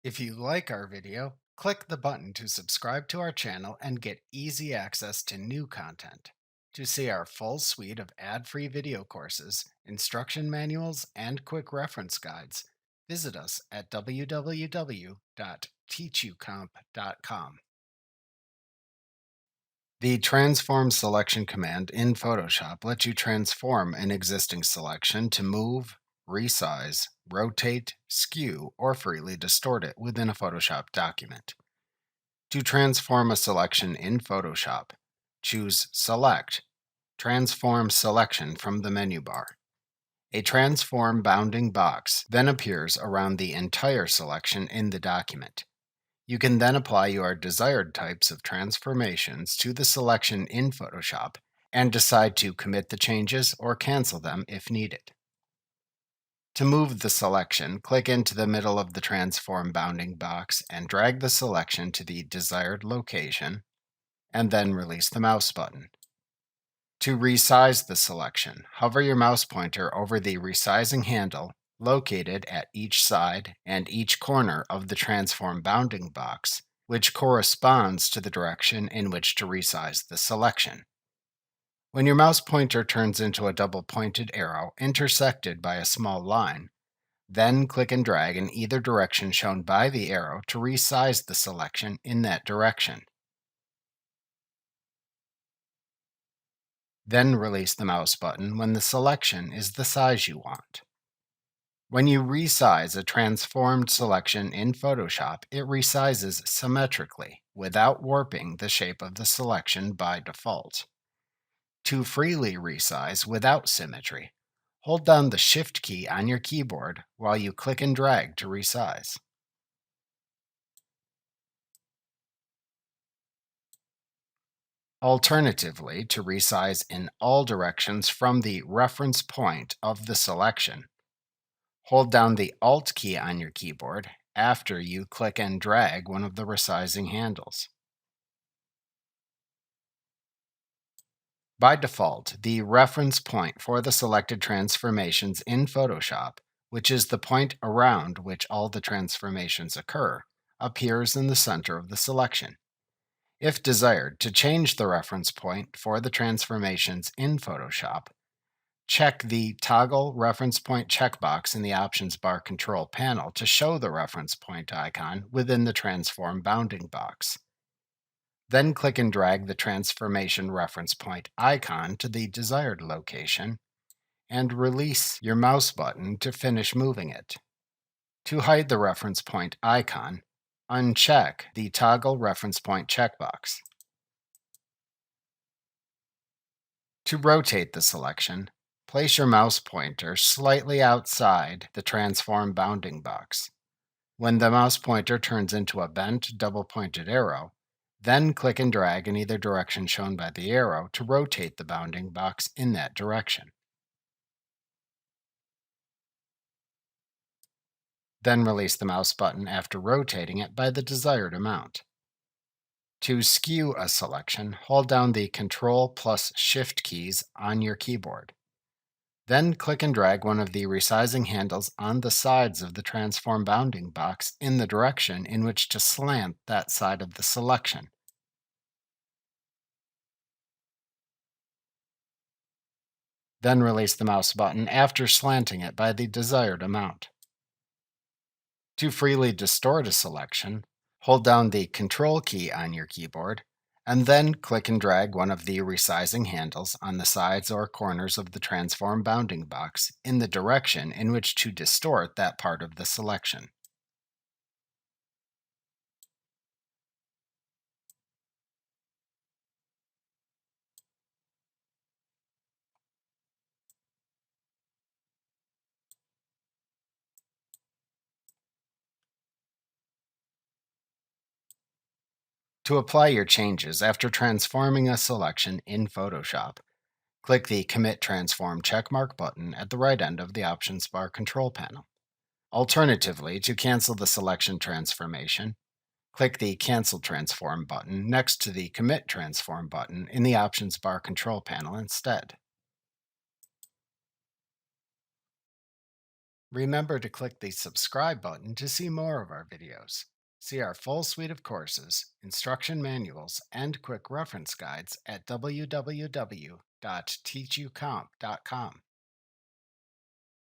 If you like our video, click the button to subscribe to our channel and get easy access to new content. To see our full suite of ad-free video courses, instruction manuals, and quick reference guides, visit us at www.teachucomp.com. The Transform Selection command in Photoshop lets you transform an existing selection to move, resize, rotate, skew, or freely distort it within a Photoshop document. To transform a selection in Photoshop, choose Select, Transform Selection from the menu bar. A transform bounding box then appears around the entire selection in the document. You can then apply your desired types of transformations to the selection in Photoshop and decide to commit the changes or cancel them if needed. To move the selection, click into the middle of the transform bounding box and drag the selection to the desired location, and then release the mouse button. To resize the selection, hover your mouse pointer over the resizing handle located at each side and each corner of the transform bounding box, which corresponds to the direction in which to resize the selection. When your mouse pointer turns into a double-pointed arrow intersected by a small line, then click and drag in either direction shown by the arrow to resize the selection in that direction. Then release the mouse button when the selection is the size you want. When you resize a transformed selection in Photoshop, it resizes symmetrically without warping the shape of the selection by default. To freely resize without symmetry, hold down the Shift key on your keyboard while you click and drag to resize. Alternatively, to resize in all directions from the reference point of the selection, hold down the Alt key on your keyboard after you click and drag one of the resizing handles. By default, the reference point for the selected transformations in Photoshop, which is the point around which all the transformations occur, appears in the center of the selection. If desired to change the reference point for the transformations in Photoshop, check the Toggle Reference Point checkbox in the Options Bar control panel to show the reference point icon within the Transform bounding box. Then click and drag the transformation reference point icon to the desired location and release your mouse button to finish moving it. To hide the reference point icon, uncheck the Toggle Reference Point checkbox. To rotate the selection, place your mouse pointer slightly outside the transform bounding box. When the mouse pointer turns into a bent, double-pointed arrow, then click and drag in either direction shown by the arrow to rotate the bounding box in that direction. Then release the mouse button after rotating it by the desired amount. To skew a selection, hold down the Ctrl plus Shift keys on your keyboard. Then click and drag one of the resizing handles on the sides of the transform bounding box in the direction in which to slant that side of the selection. Then release the mouse button after slanting it by the desired amount. To freely distort a selection, hold down the Control key on your keyboard, and then click and drag one of the resizing handles on the sides or corners of the transform bounding box in the direction in which to distort that part of the selection. To apply your changes after transforming a selection in Photoshop, click the Commit Transform checkmark button at the right end of the Options Bar control panel. Alternatively, to cancel the selection transformation, click the Cancel Transform button next to the Commit Transform button in the Options Bar control panel instead. Remember to click the subscribe button to see more of our videos. See our full suite of courses, instruction manuals, and quick reference guides at www.teachucomp.com.